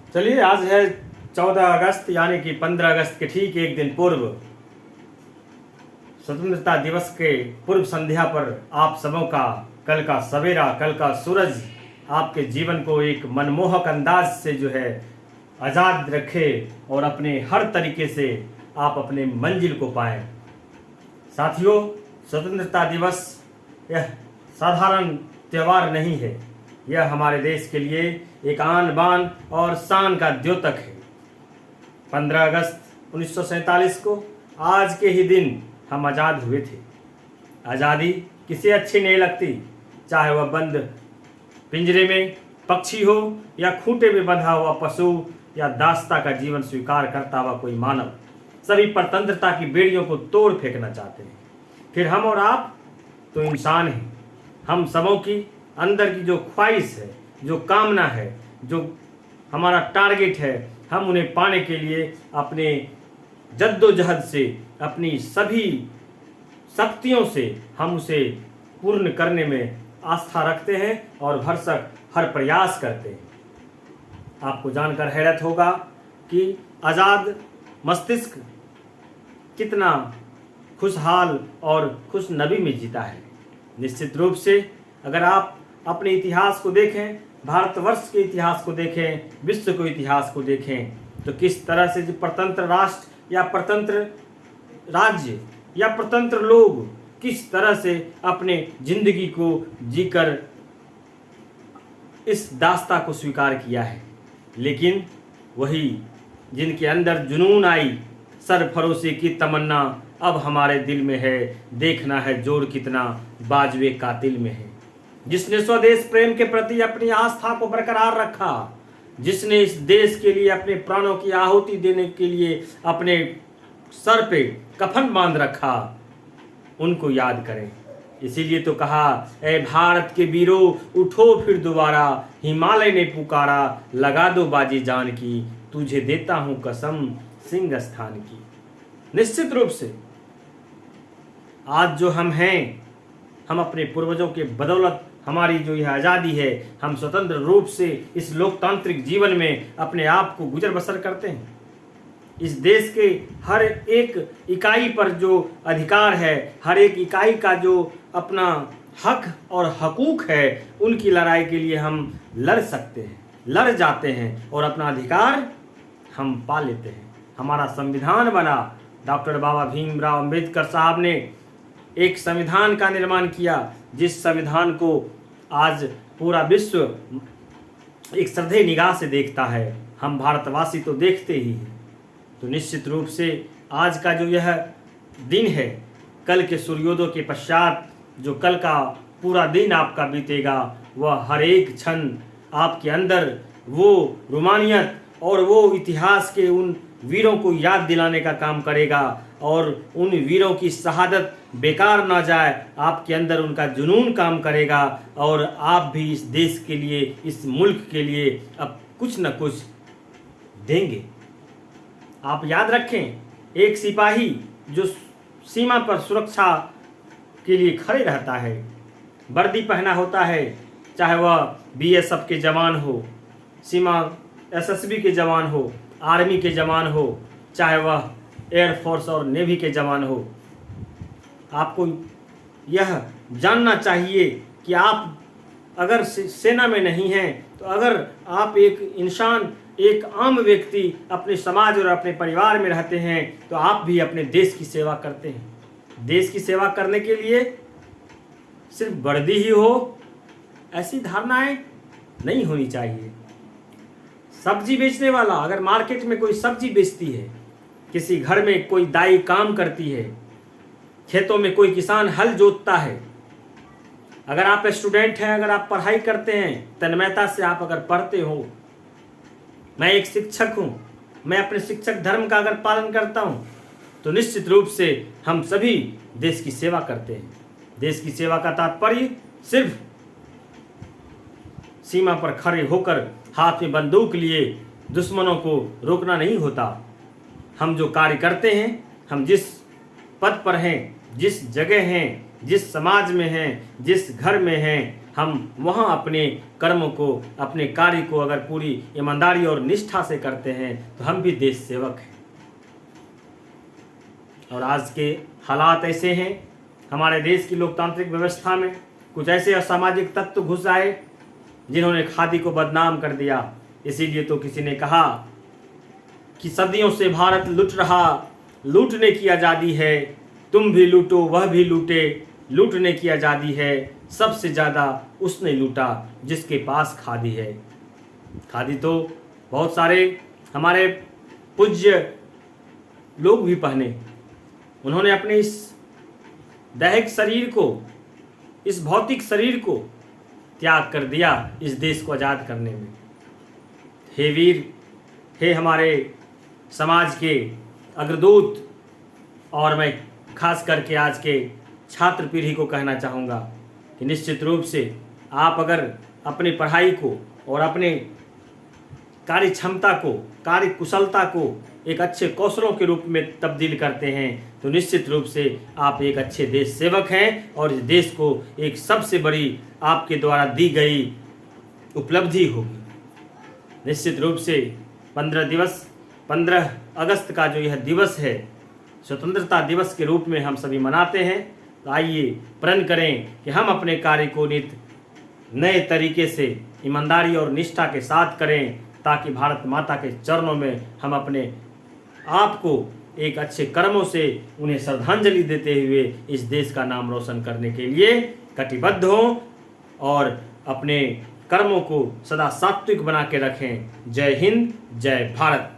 चलिए, आज है 14 अगस्त, यानी कि 15 अगस्त के ठीक एक दिन पूर्व स्वतंत्रता दिवस के पूर्व संध्या पर आप सबों का कल का सवेरा, कल का सूरज आपके जीवन को एक मनमोहक अंदाज से जो है आज़ाद रखे और अपने हर तरीके से आप अपने मंजिल को पाएं। साथियों, स्वतंत्रता दिवस यह साधारण त्यौहार नहीं है, यह हमारे देश के लिए एक आन बान और शान का द्योतक है। 15 अगस्त 1947 को आज के ही दिन हम आज़ाद हुए थे। आज़ादी किसे अच्छी नहीं लगती, चाहे वह बंद पिंजरे में पक्षी हो या खूंटे में बंधा हुआ पशु या दास्ता का जीवन स्वीकार करता हुआ कोई मानव। सभी परतंत्रता की बेड़ियों को तोड़ फेंकना चाहते हैं। फिर हम और आप तो इंसान हैं। हम सबों की अंदर की जो ख्वाहिश है, जो कामना है, जो हमारा टारगेट है, हम उन्हें पाने के लिए अपने जद्दोजहद से, अपनी सभी शक्तियों से हम उसे पूर्ण करने में आस्था रखते हैं और भरसक हर प्रयास करते हैं। आपको जानकर हैरत होगा कि आज़ाद मस्तिष्क कितना खुशहाल और खुशनबी में जीता है। निश्चित रूप से अगर आप अपने इतिहास को देखें, भारतवर्ष के इतिहास को देखें, विश्व के इतिहास को देखें, तो किस तरह से जो परतंत्र राष्ट्र या परतंत्र राज्य या परतंत्र लोग किस तरह से अपने जिंदगी को जीकर इस दास्ता को स्वीकार किया है। लेकिन वही जिनके अंदर जुनून आई, सरफरोशी की तमन्ना अब हमारे दिल में है, देखना है जोर कितना बाजुए कातिल में है। जिसने स्वदेश प्रेम के प्रति अपनी आस्था को बरकरार रखा, जिसने इस देश के लिए अपने प्राणों की आहुति देने के लिए अपने सर पे कफन बांध रखा, उनको याद करें। इसीलिए तो कहा, ऐ भारत के वीरों उठो फिर दोबारा, हिमालय ने पुकारा लगा दो बाजी जान की, तुझे देता हूँ कसम सिंह स्थान की। निश्चित रूप से आज जो हम हैं, हम अपने पूर्वजों के बदौलत हमारी जो यह आज़ादी है, हम स्वतंत्र रूप से इस लोकतांत्रिक जीवन में अपने आप को गुजर बसर करते हैं। इस देश के हर एक इकाई पर जो अधिकार है, हर एक इकाई का जो अपना हक और हकूक़ है, उनकी लड़ाई के लिए हम लड़ सकते हैं, लड़ जाते हैं और अपना अधिकार हम पा लेते हैं। हमारा संविधान बना, डॉक्टर बाबा भीमराव अंबेडकर साहब ने एक संविधान का निर्माण किया, जिस संविधान को आज पूरा विश्व एक श्रद्धेय निगाह से देखता है। हम भारतवासी तो देखते ही हैं। तो निश्चित रूप से आज का जो यह दिन है, कल के सूर्योदय के पश्चात जो कल का पूरा दिन आपका बीतेगा, वह हर एक क्षण आपके अंदर वो रोमानियत और वो इतिहास के उन वीरों को याद दिलाने का काम करेगा और उन वीरों की शहादत बेकार ना जाए, आपके अंदर उनका जुनून काम करेगा और आप भी इस देश के लिए, इस मुल्क के लिए अब कुछ न कुछ देंगे। आप याद रखें, एक सिपाही जो सीमा पर सुरक्षा के लिए खड़े रहता है, वर्दी पहना होता है, चाहे वह बीएसएफ के जवान हो, सीमा एसएसबी के जवान हो, आर्मी के जवान हो, चाहे वह एयरफोर्स और नेवी के जवान हो। आपको यह जानना चाहिए कि आप अगर सेना में नहीं हैं, तो अगर आप एक इंसान, एक आम व्यक्ति अपने समाज और अपने परिवार में रहते हैं, तो आप भी अपने देश की सेवा करते हैं। देश की सेवा करने के लिए सिर्फ वर्दी ही हो, ऐसी धारणाएं नहीं होनी चाहिए। सब्जी बेचने वाला अगर मार्केट में कोई सब्जी बेचती है, किसी घर में कोई दाई काम करती है, खेतों में कोई किसान हल जोतता है, अगर आप स्टूडेंट हैं, अगर आप पढ़ाई करते हैं, तन्मयता से आप अगर पढ़ते हो, मैं एक शिक्षक हूँ, मैं अपने शिक्षक धर्म का अगर पालन करता हूँ, तो निश्चित रूप से हम सभी देश की सेवा करते हैं। देश की सेवा का तात्पर्य सिर्फ सीमा पर खड़े होकर हाथ में बंदूक लिए दुश्मनों को रोकना नहीं होता। हम जो कार्य करते हैं, हम जिस पद पर हैं, जिस जगह हैं, जिस समाज में हैं, जिस घर में हैं, हम वहाँ अपने कर्मों को, अपने कार्य को अगर पूरी ईमानदारी और निष्ठा से करते हैं तो हम भी देश सेवक हैं। और आज के हालात ऐसे हैं, हमारे देश की लोकतांत्रिक व्यवस्था में कुछ ऐसे असामाजिक तत्व घुस आए जिन्होंने खादी को बदनाम कर दिया। इसीलिए तो किसी ने कहा कि सदियों से भारत लूट रहा, लूटने की आज़ादी है, तुम भी लूटो वह भी लूटे, लूटने की आज़ादी है, सबसे ज़्यादा उसने लूटा जिसके पास खादी है। खादी तो बहुत सारे हमारे पूज्य लोग भी पहने, उन्होंने अपने इस दैहिक शरीर को, इस भौतिक शरीर को त्याग कर दिया इस देश को आज़ाद करने में। हे वीर, हे हमारे समाज के अग्रदूत, और मैं खास करके आज के छात्र पीढ़ी को कहना चाहूँगा कि निश्चित रूप से आप अगर अपनी पढ़ाई को और अपने कार्य क्षमता को, कार्य कुशलता को एक अच्छे कौशलों के रूप में तब्दील करते हैं तो निश्चित रूप से आप एक अच्छे देश सेवक हैं और इस देश को एक सबसे बड़ी आपके द्वारा दी गई उपलब्धि होगी। निश्चित रूप से 15 अगस्त का जो यह दिवस है, स्वतंत्रता दिवस के रूप में हम सभी मनाते हैं। तो आइए प्रण करें कि हम अपने कार्य को नित नए तरीके से ईमानदारी और निष्ठा के साथ करें, ताकि भारत माता के चरणों में हम अपने आप को एक अच्छे कर्मों से उन्हें श्रद्धांजलि देते हुए इस देश का नाम रोशन करने के लिए कटिबद्ध हों और अपने कर्मों को सदा सात्विक बना के रखें। जय हिंद, जय भारत।